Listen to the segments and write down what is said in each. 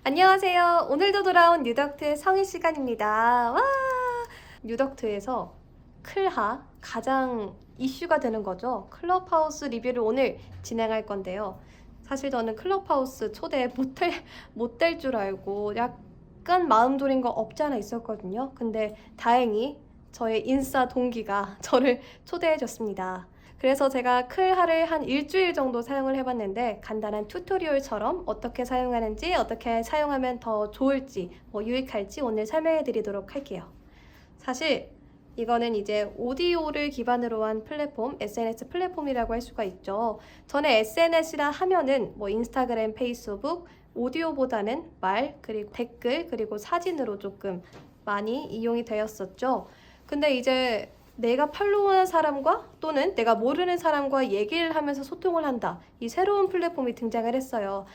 안녕하세요. 오늘도 돌아온 뉴덕트의 성의 시간입니다. 와! 뉴덕트에서 클하 가장 이슈가 되는 거죠. 클럽하우스 리뷰를 오늘 진행할 건데요. 사실 저는 클럽하우스 초대 못 될 줄 알고 약간 마음 졸인 거 없지 않아 있었거든요. 근데 다행히 저의 인싸 동기가 저를 초대해 줬습니다. 그래서 제가 클하를 한 일주일 정도 사용을 해봤는데 간단한 튜토리얼처럼 어떻게 사용하는지, 어떻게 사용하면 더 좋을지, 유익할지 오늘 설명해 드리도록 할게요. 사실 이거는 이제 오디오를 기반으로 한 플랫폼, SNS 플랫폼이라고 할 수가 있죠. 전에 SNS라 하면은 인스타그램, 페이스북, 오디오보다는 말, 그리고 댓글, 그리고 사진으로 조금 많이 이용이 되었었죠. 근데 이제 내가 팔로우하는 사람과 또는 내가 모르는 사람과 얘기를 하면서 소통을 한다. 이 새로운 플랫폼이 등장을 했어요.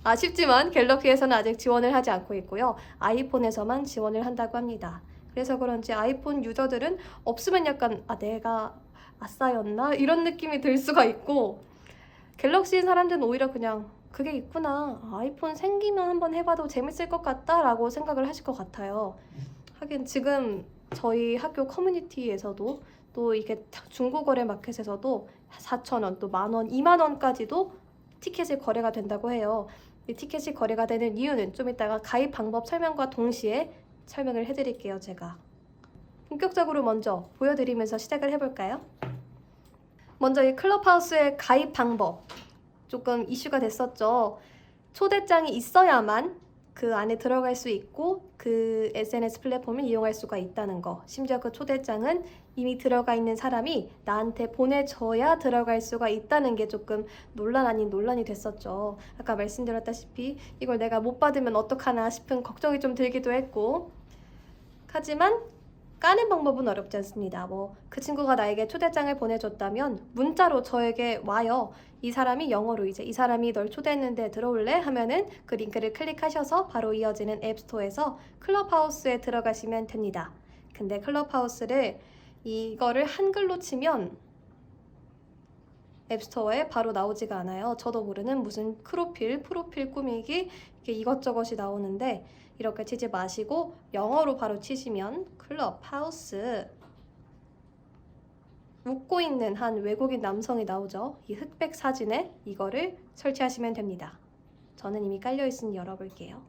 아쉽지만 갤럭시에서는 아직 지원을 하지 않고 있고요. 아이폰에서만 지원을 한다고 합니다. 그래서 그런지 아이폰 유저들은 없으면 약간 내가 아싸였나? 이런 느낌이 들 수가 있고 갤럭시인 사람들은 오히려 그냥 그게 있구나. 아이폰 생기면 한번 해봐도 재밌을 것 같다 라고 생각을 하실 것 같아요. 하긴 지금 저희 학교 커뮤니티에서도 또 이게 중고거래 마켓에서도 4,000원, 또 만원, 2만 원까지도 티켓이 거래가 된다고 해요. 이 티켓이 거래가 되는 이유는 좀 이따가 가입 방법 설명과 동시에 설명을 해드릴게요, 제가. 본격적으로 먼저 보여드리면서 시작을 해볼까요? 먼저 이 클럽하우스의 가입 방법 조금 이슈가 됐었죠. 초대장이 있어야만 그 안에 들어갈 수 있고 그 SNS 플랫폼을 이용할 수가 있다는 거. 심지어 그 초대장은 이미 들어가 있는 사람이 나한테 보내줘야 들어갈 수가 있다는 게 조금 논란 아닌 논란이 됐었죠. 아까 말씀드렸다시피 이걸 내가 못 받으면 어떡하나 싶은 걱정이 좀 들기도 했고, 하지만 까는 방법은 어렵지 않습니다. 그 친구가 나에게 초대장을 보내줬다면 문자로 저에게 와요. 이 사람이 영어로 이제 이 사람이 널 초대했는데 들어올래? 하면은 그 링크를 클릭하셔서 바로 이어지는 앱스토어에서 클럽하우스에 들어가시면 됩니다. 근데 클럽하우스를 이거를 한글로 치면 앱스토어에 바로 나오지가 않아요. 저도 모르는 무슨 프로필 꾸미기 이렇게 이것저것이 나오는데 이렇게 치지 마시고 영어로 바로 치시면 클럽하우스 웃고 있는 한 외국인 남성이 나오죠. 이 흑백 사진에 이거를 설치하시면 됩니다. 저는 이미 깔려있으니 열어볼게요.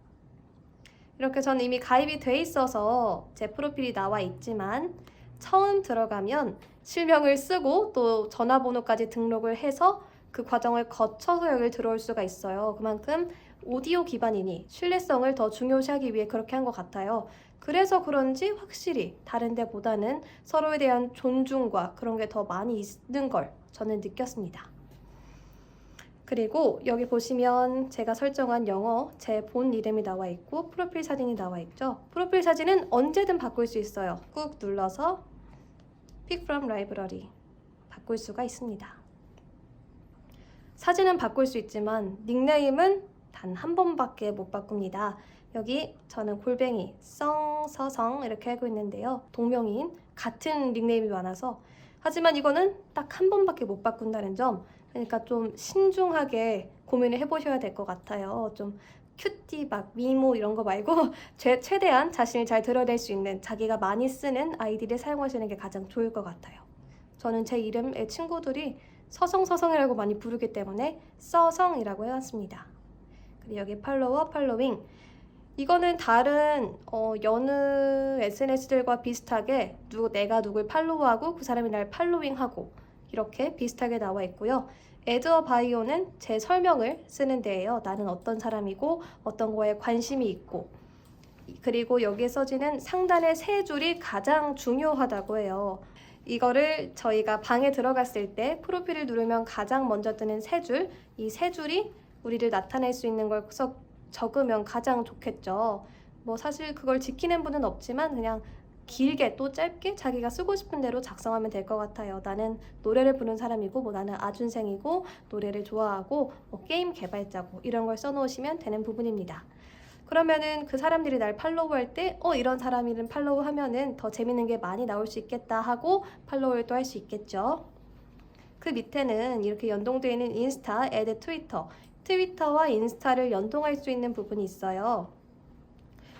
이렇게 저는 이미 가입이 돼 있어서 제 프로필이 나와 있지만 처음 들어가면 실명을 쓰고 또 전화번호까지 등록을 해서 그 과정을 거쳐서 여기 들어올 수가 있어요. 그만큼 오디오 기반이니 신뢰성을 더 중요시하기 위해 그렇게 한 것 같아요. 그래서 그런지 확실히 다른 데보다는 서로에 대한 존중과 그런 게 더 많이 있는 걸 저는 느꼈습니다. 그리고 여기 보시면 제가 설정한 영어 제 본 이름이 나와 있고 프로필 사진이 나와 있죠. 프로필 사진은 언제든 바꿀 수 있어요. 꾹 눌러서 Pick from Library 바꿀 수가 있습니다. 사진은 바꿀 수 있지만 닉네임은 단 한 번밖에 못 바꿉니다. 여기 저는 골뱅이, 서성 이렇게 하고 있는데요. 동명이인 같은 닉네임이 많아서 하지만 이거는 딱 한 번밖에 못 바꾼다는 점, 그러니까 좀 신중하게 고민을 해보셔야 될 것 같아요. 좀 큐티 막 미모 이런 거 말고 최대한 자신을 잘 드러낼 수 있는 자기가 많이 쓰는 아이디를 사용하시는 게 가장 좋을 것 같아요. 저는 제 이름의 친구들이 서성이라고 많이 부르기 때문에 서성이라고 해왔습니다. 그리고 여기 팔로워, 팔로잉 이거는 다른 여느 SNS들과 비슷하게 내가 누굴 팔로우하고 그 사람이 날 팔로잉하고 이렇게 비슷하게 나와 있고요. Add a Bio는 제 설명을 쓰는 데예요. 나는 어떤 사람이고 어떤 거에 관심이 있고, 그리고 여기에 써지는 상단의 세 줄이 가장 중요하다고 해요. 이거를 저희가 방에 들어갔을 때 프로필을 누르면 가장 먼저 뜨는 세 줄, 이 세 줄이 우리를 나타낼 수 있는 걸 적으면 가장 좋겠죠. 사실 그걸 지키는 분은 없지만 그냥 길게 또 짧게 자기가 쓰고 싶은 대로 작성하면 될 것 같아요. 나는 노래를 부르는 사람이고 나는 아준생이고 노래를 좋아하고 게임 개발자고 이런 걸 써놓으시면 되는 부분입니다. 그러면은 그 사람들이 날 팔로우할 때 이런 사람이는 팔로우하면은 더 재밌는 게 많이 나올 수 있겠다 하고 팔로우를 또 할 수 있겠죠. 그 밑에는 이렇게 연동되어 있는 인스타, 애드 트위터, 트위터와 인스타를 연동할 수 있는 부분이 있어요.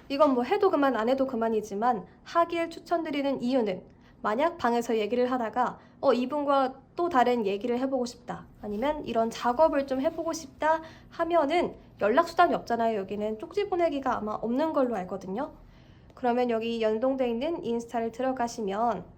이건 뭐 해도 그만 안 해도 그만이지만 하길 추천드리는 이유는 만약 방에서 얘기를 하다가 이분과 또 다른 얘기를 해보고 싶다, 아니면 이런 작업을 좀 해보고 싶다 하면은 연락수단이 없잖아요. 여기는 쪽지 보내기가 아마 없는 걸로 알거든요. 그러면 여기 연동되어 있는 인스타를 들어가시면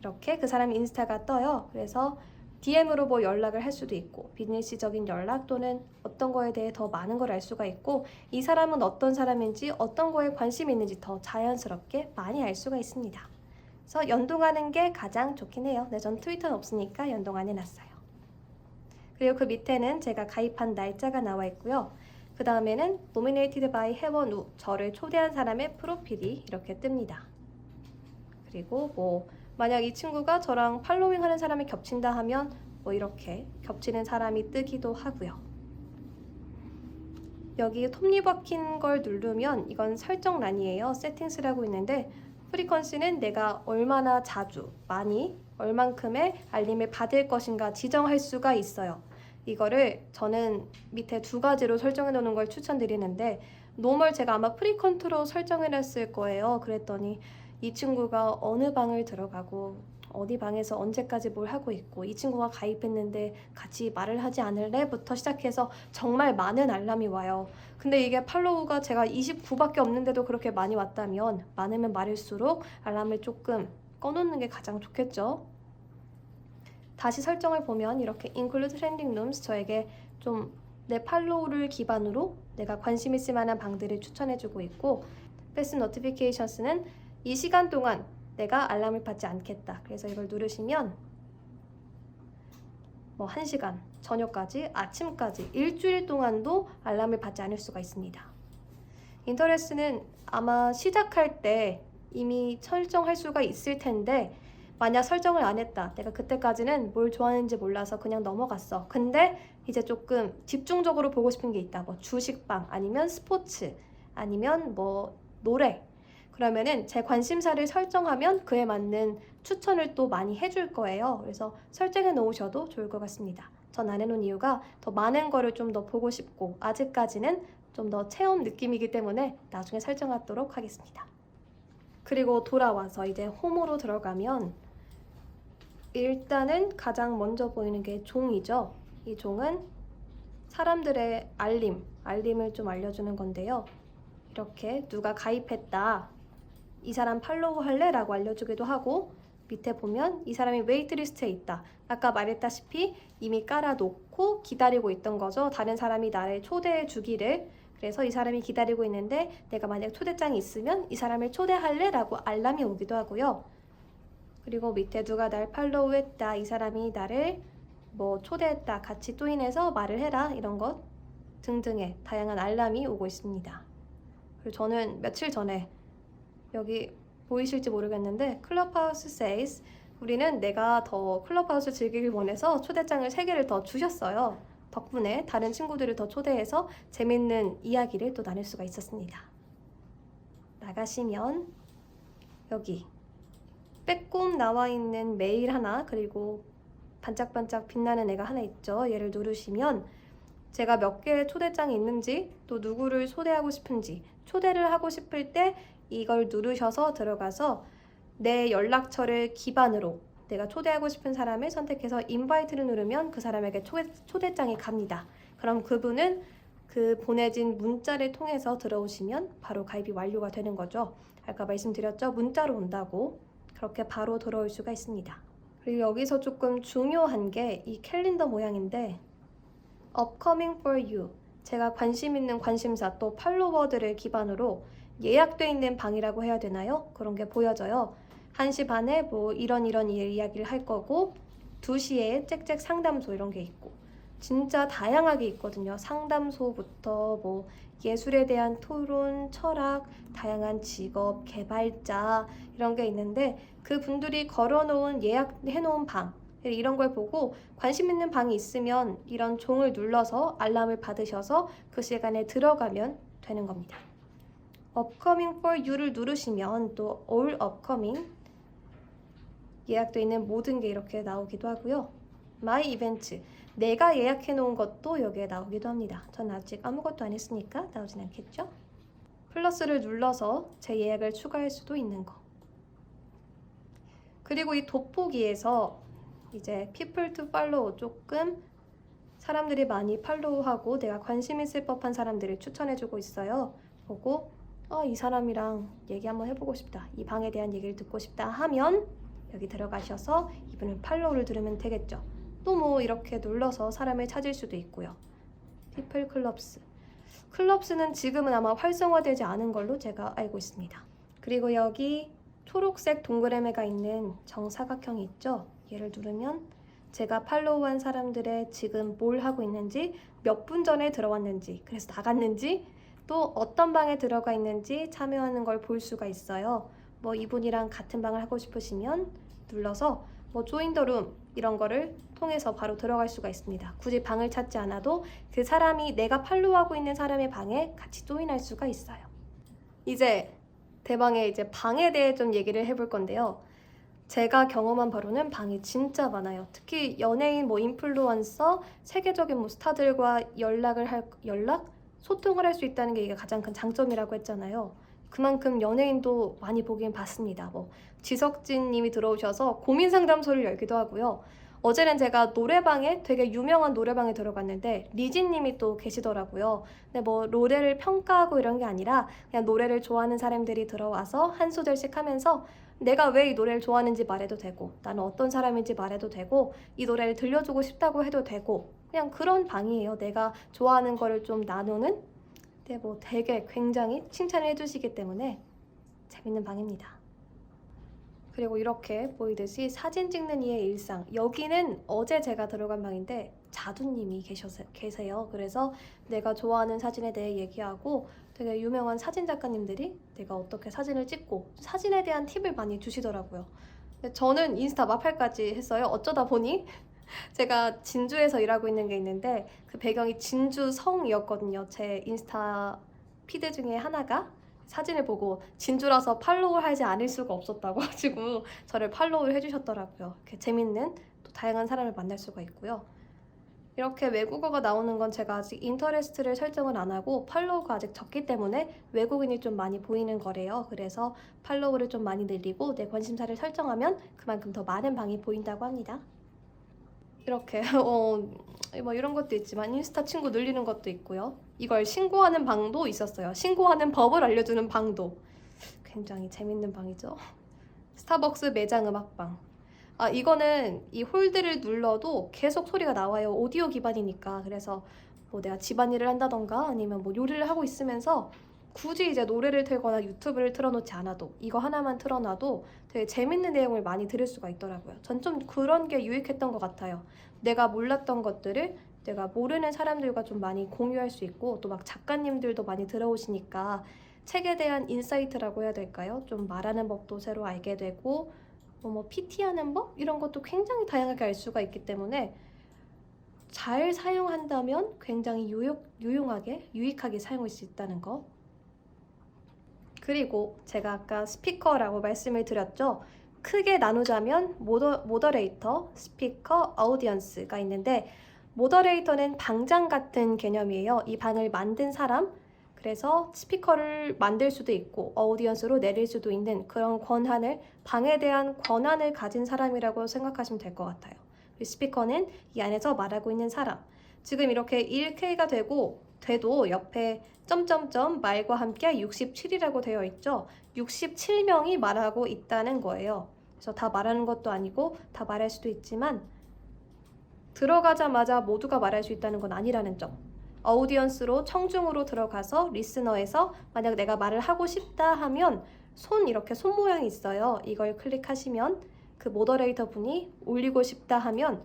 이렇게 그 사람 인스타가 떠요. 그래서 DM으로 뭐 연락을 할 수도 있고, 비즈니스적인 연락 또는 어떤 거에 대해 더 많은 걸 알 수가 있고, 이 사람은 어떤 사람인지 어떤 거에 관심이 있는지 더 자연스럽게 많이 알 수가 있습니다. 그래서 연동하는 게 가장 좋긴 해요. 네, 전 트위터는 없으니까 연동 안 해놨어요. 그리고 그 밑에는 제가 가입한 날짜가 나와 있고요. 그 다음에는 nominated by 회원 후, 저를 초대한 사람의 프로필이 이렇게 뜹니다. 그리고 뭐 만약 이 친구가 저랑 팔로잉 하는 사람이 겹친다 하면 뭐 이렇게 겹치는 사람이 뜨기도 하고요. 여기 톱니바뀐 걸 누르면 이건 설정란이에요. 세팅스라고 있는데 프리퀀시는 내가 얼마나 자주, 많이, 얼만큼의 알림을 받을 것인가 지정할 수가 있어요. 이거를 저는 밑에 2가지로 설정해 놓는 걸 추천드리는데, 노멀 제가 아마 프리컨트로 설정해 놨을 거예요. 그랬더니 이 친구가 어느 방을 들어가고 어디 방에서 언제까지 뭘 하고 있고, 이 친구가 가입했는데 같이 말을 하지 않을래? 부터 시작해서 정말 많은 알람이 와요. 근데 이게 팔로우가 제가 29밖에 없는데도 그렇게 많이 왔다면 많으면 많을수록 알람을 조금 꺼놓는 게 가장 좋겠죠. 다시 설정을 보면 이렇게 include trending rooms, 저에게 좀 내 팔로우를 기반으로 내가 관심 있을 만한 방들을 추천해주고 있고, fast notifications는 이 시간 동안 내가 알람을 받지 않겠다. 그래서 이걸 누르시면 뭐 1시간, 저녁까지, 아침까지, 일주일 동안도 알람을 받지 않을 수가 있습니다. 인터레스는 아마 시작할 때 이미 설정할 수가 있을 텐데, 만약 설정을 안 했다, 내가 그때까지는 뭘 좋아하는지 몰라서 그냥 넘어갔어. 근데 이제 조금 집중적으로 보고 싶은 게 있다. 뭐 주식방, 아니면 스포츠, 아니면 뭐 노래. 그러면은 제 관심사를 설정하면 그에 맞는 추천을 또 많이 해줄 거예요. 그래서 설정해 놓으셔도 좋을 것 같습니다. 전 안 해놓은 이유가 더 많은 거를 좀 더 보고 싶고, 아직까지는 좀 더 체험 느낌이기 때문에 나중에 설정하도록 하겠습니다. 그리고 돌아와서 이제 홈으로 들어가면 일단은 가장 먼저 보이는 게 종이죠. 이 종은 사람들의 알림을 좀 알려주는 건데요. 이렇게 누가 가입했다, 이 사람 팔로우 할래? 라고 알려주기도 하고, 밑에 보면 이 사람이 웨이트리스트에 있다, 아까 말했다시피 이미 깔아놓고 기다리고 있던 거죠. 다른 사람이 나를 초대해 주기를. 그래서 이 사람이 기다리고 있는데 내가 만약 초대장이 있으면 이 사람을 초대할래? 라고 알람이 오기도 하고요. 그리고 밑에 누가 날 팔로우했다, 이 사람이 나를 뭐 초대했다, 같이 조인해서 말을 해라, 이런 것 등등의 다양한 알람이 오고 있습니다. 그리고 저는 며칠 전에 여기 보이실지 모르겠는데 클럽하우스 says, 우리는 내가 더 클럽하우스 즐기길 원해서 초대장을 3개를 더 주셨어요. 덕분에 다른 친구들을 더 초대해서 재밌는 이야기를 또 나눌 수가 있었습니다. 나가시면 여기 빼꼼 나와 있는 메일 하나, 그리고 반짝반짝 빛나는 애가 하나 있죠. 얘를 누르시면 제가 몇 개의 초대장이 있는지, 또 누구를 초대하고 싶은지, 초대를 하고 싶을 때 이걸 누르셔서 들어가서 내 연락처를 기반으로 내가 초대하고 싶은 사람을 선택해서 인바이트를 누르면 그 사람에게 초대장이 갑니다. 그럼 그분은 그 보내진 문자를 통해서 들어오시면 바로 가입이 완료가 되는 거죠. 아까 말씀드렸죠? 문자로 온다고. 그렇게 바로 들어올 수가 있습니다. 그리고 여기서 조금 중요한 게 이 캘린더 모양인데, upcoming for you, 제가 관심 있는 관심사 또 팔로워들을 기반으로 예약돼 있는 방이라고 해야 되나요? 그런 게 보여져요. 1시 반에 뭐 이런 이야기를 할 거고, 2시에 짹짹 상담소 이런 게 있고, 진짜 다양하게 있거든요. 상담소부터 뭐 예술에 대한 토론, 철학, 다양한 직업, 개발자 이런 게 있는데, 그 분들이 걸어놓은 예약해놓은 방, 이런 걸 보고 관심 있는 방이 있으면 이런 종을 눌러서 알람을 받으셔서 그 시간에 들어가면 되는 겁니다. Upcoming for you를 누르시면 또 all upcoming, 예약되어 있는 모든 게 이렇게 나오기도 하고요. 마이 이벤트, 내가 예약해 놓은 것도 여기에 나오기도 합니다. 전 아직 아무것도 안 했으니까 나오진 않겠죠? 플러스를 눌러서 제 예약을 추가할 수도 있는 거. 그리고 이 돋보기에서 이제 people to follow, 조금 사람들이 많이 팔로우하고 내가 관심 있을 법한 사람들을 추천해주고 있어요. 보고 이 사람이랑 얘기 한번 해보고 싶다, 이 방에 대한 얘기를 듣고 싶다 하면 여기 들어가셔서 이분을 팔로우를 누르면 되겠죠. 또 뭐 이렇게 눌러서 사람을 찾을 수도 있고요. people clubs, 클럽스는 지금은 아마 활성화되지 않은 걸로 제가 알고 있습니다. 그리고 여기 초록색 동그라미가 있는 정사각형이 있죠. 얘를 누르면 제가 팔로우한 사람들의 지금 뭘 하고 있는지, 몇 분 전에 들어왔는지, 그래서 나갔는지, 또 어떤 방에 들어가 있는지 참여하는 걸 볼 수가 있어요. 뭐 이분이랑 같은 방을 하고 싶으시면 눌러서 뭐 조인 더 룸 이런 거를 통해서 바로 들어갈 수가 있습니다. 굳이 방을 찾지 않아도 그 사람이, 내가 팔로우하고 있는 사람의 방에 같이 조인할 수가 있어요. 이제 대방의 이제 방에 대해 좀 얘기를 해볼 건데요. 제가 경험한 바로는 방이 진짜 많아요. 특히 연예인, 뭐 인플루언서, 세계적인 뭐 스타들과 소통을 할 수 있다는 게 이게 가장 큰 장점이라고 했잖아요. 그만큼 연예인도 많이 보긴 봤습니다. 뭐 지석진 님이 들어오셔서 고민 상담소를 열기도 하고요. 어제는 제가 노래방에, 되게 유명한 노래방에 들어갔는데 리진 님이 또 계시더라고요. 근데 뭐 노래를 평가하고 이런 게 아니라 그냥 노래를 좋아하는 사람들이 들어와서 한 소절씩 하면서 내가 왜 이 노래를 좋아하는지 말해도 되고, 나는 어떤 사람인지 말해도 되고, 이 노래를 들려주고 싶다고 해도 되고, 그냥 그런 방이에요. 내가 좋아하는 거를 좀 나누는. 근데 뭐 되게 굉장히 칭찬을 해주시기 때문에 재밌는 방입니다. 그리고 이렇게 보이듯이 사진 찍는 이의 일상, 여기는 어제 제가 들어간 방인데 자두님이 계세요. 그래서 내가 좋아하는 사진에 대해 얘기하고, 되게 유명한 사진 작가님들이 내가 어떻게 사진을 찍고 사진에 대한 팁을 많이 주시더라고요. 근데 저는 인스타 마팔까지 했어요. 어쩌다 보니 제가 진주에서 일하고 있는 게 있는데 그 배경이 진주성이었거든요. 제 인스타 피드 중에 하나가. 사진을 보고 진주라서 팔로우를 하지 않을 수가 없었다고 가지고 저를 팔로우를 해주셨더라고요. 이렇게 재밌는, 또 다양한 사람을 만날 수가 있고요. 이렇게 외국어가 나오는 건 제가 아직 인터레스트를 설정을 안 하고 팔로우가 아직 적기 때문에 외국인이 좀 많이 보이는 거래요. 그래서 팔로우를 좀 많이 늘리고 내 관심사를 설정하면 그만큼 더 많은 방이 보인다고 합니다. 이렇게 뭐 이런 것도 있지만 인스타 친구 늘리는 것도 있고요. 이걸 신고하는 방도 있었어요. 신고하는 법을 알려주는 방도. 굉장히 재밌는 방이죠. 스타벅스 매장 음악방. 이거는 이 홀드를 눌러도 계속 소리가 나와요. 오디오 기반이니까. 그래서 뭐 내가 집안일을 한다던가 아니면 뭐 요리를 하고 있으면서 굳이 이제 노래를 틀거나 유튜브를 틀어놓지 않아도, 이거 하나만 틀어놔도 되게 재밌는 내용을 많이 들을 수가 있더라고요. 전 좀 그런 게 유익했던 것 같아요. 내가 몰랐던 것들을 내가 모르는 사람들과 좀 많이 공유할 수 있고, 또 막 작가님들도 많이 들어오시니까 책에 대한 인사이트라고 해야 될까요? 좀 말하는 법도 새로 알게 되고, 뭐 PT하는 법? 이런 것도 굉장히 다양하게 알 수가 있기 때문에 잘 사용한다면 굉장히 유용하게, 유익하게 사용할 수 있다는 거. 그리고 제가 아까 스피커라고 말씀을 드렸죠. 크게 나누자면 모더레이터, 스피커, 어우디언스가 있는데, 모더레이터는 방장 같은 개념이에요. 이 방을 만든 사람, 그래서 스피커를 만들 수도 있고 어우디언스로 내릴 수도 있는 그런 권한을, 방에 대한 권한을 가진 사람이라고 생각하시면 될 것 같아요. 스피커는 이 안에서 말하고 있는 사람. 지금 이렇게 1K가 돼도 옆에 점점점 말과 함께 67이라고 되어 있죠. 67명이 말하고 있다는 거예요. 그래서 다 말하는 것도 아니고 다 말할 수도 있지만 들어가자마자 모두가 말할 수 있다는 건 아니라는 점. 어우디언스로 청중으로 들어가서 리스너에서 만약 내가 말을 하고 싶다 하면 이렇게 손 모양이 있어요. 이걸 클릭하시면 그 모더레이터 분이 올리고 싶다 하면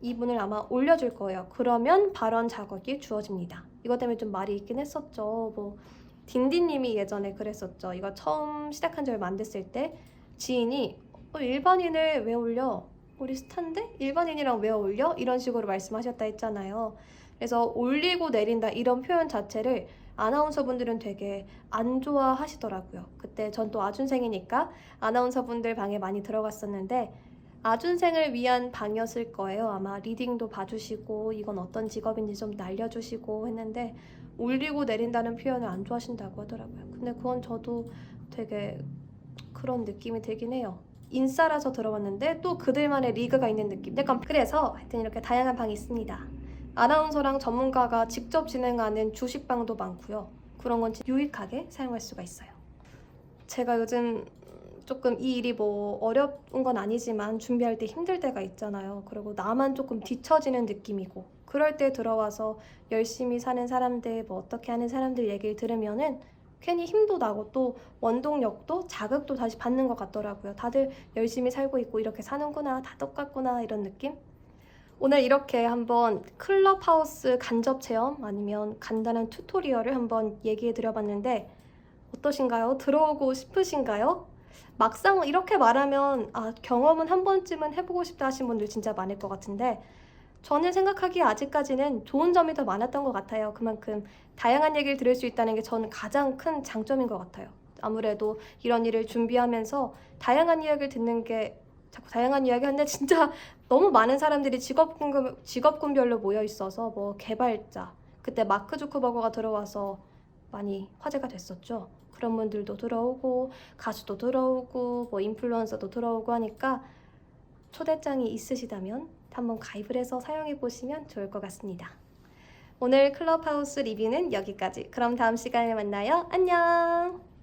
이분을 아마 올려줄 거예요. 그러면 발언 자격이 주어집니다. 이것 때문에 좀 말이 있긴 했었죠. 뭐 딘딘님이 예전에 그랬었죠. 이거 처음 시작한 지 얼마 안 됐을 때 지인이 일반인을 왜 올려? 우리 스타인데? 일반인이랑 왜 올려? 이런 식으로 말씀하셨다 했잖아요. 그래서 올리고 내린다 이런 표현 자체를 아나운서분들은 되게 안 좋아하시더라고요. 그때 전 또 아준생이니까 아나운서분들 방에 많이 들어갔었는데 아준생을 위한 방이었을 거예요. 아마 리딩도 봐주시고 이건 어떤 직업인지 좀 알려주시고 했는데 올리고 내린다는 표현을 안 좋아하신다고 하더라고요. 근데 그건 저도 되게 그런 느낌이 들긴 해요. 인싸라서 들어왔는데 또 그들만의 리그가 있는 느낌. 약간 그래서 하여튼 이렇게 다양한 방이 있습니다. 아나운서랑 전문가가 직접 진행하는 주식방도 많고요. 그런 건 유익하게 사용할 수가 있어요. 제가 요즘 조금 이 일이 뭐 어려운 건 아니지만 준비할 때 힘들 때가 있잖아요. 그리고 나만 조금 뒤처지는 느낌이고 그럴 때 들어와서 열심히 사는 사람들, 뭐 어떻게 하는 사람들 얘기를 들으면은 괜히 힘도 나고 또 원동력도 자극도 다시 받는 것 같더라고요. 다들 열심히 살고 있고 이렇게 사는구나, 다 똑같구나 이런 느낌? 오늘 이렇게 한번 클럽하우스 간접 체험 아니면 간단한 튜토리얼을 한번 얘기해 드려봤는데 어떠신가요? 들어오고 싶으신가요? 막상 이렇게 말하면 경험은 한 번쯤은 해보고 싶다 하신 분들 진짜 많을 것 같은데 저는 생각하기에 아직까지는 좋은 점이 더 많았던 것 같아요. 그만큼 다양한 얘기를 들을 수 있다는 게 저는 가장 큰 장점인 것 같아요. 아무래도 이런 일을 준비하면서 다양한 이야기를 듣는 게 자꾸 다양한 이야기 하는데 진짜 너무 많은 사람들이 직업군별로 모여 있어서 뭐 개발자, 그때 마크 주크버거가 들어와서 많이 화제가 됐었죠. 그런 분들도 들어오고 가수도 들어오고 뭐 인플루언서도 들어오고 하니까 초대장이 있으시다면 한번 가입을 해서 사용해 보시면 좋을 것 같습니다. 오늘 클럽하우스 리뷰는 여기까지. 그럼 다음 시간에 만나요. 안녕!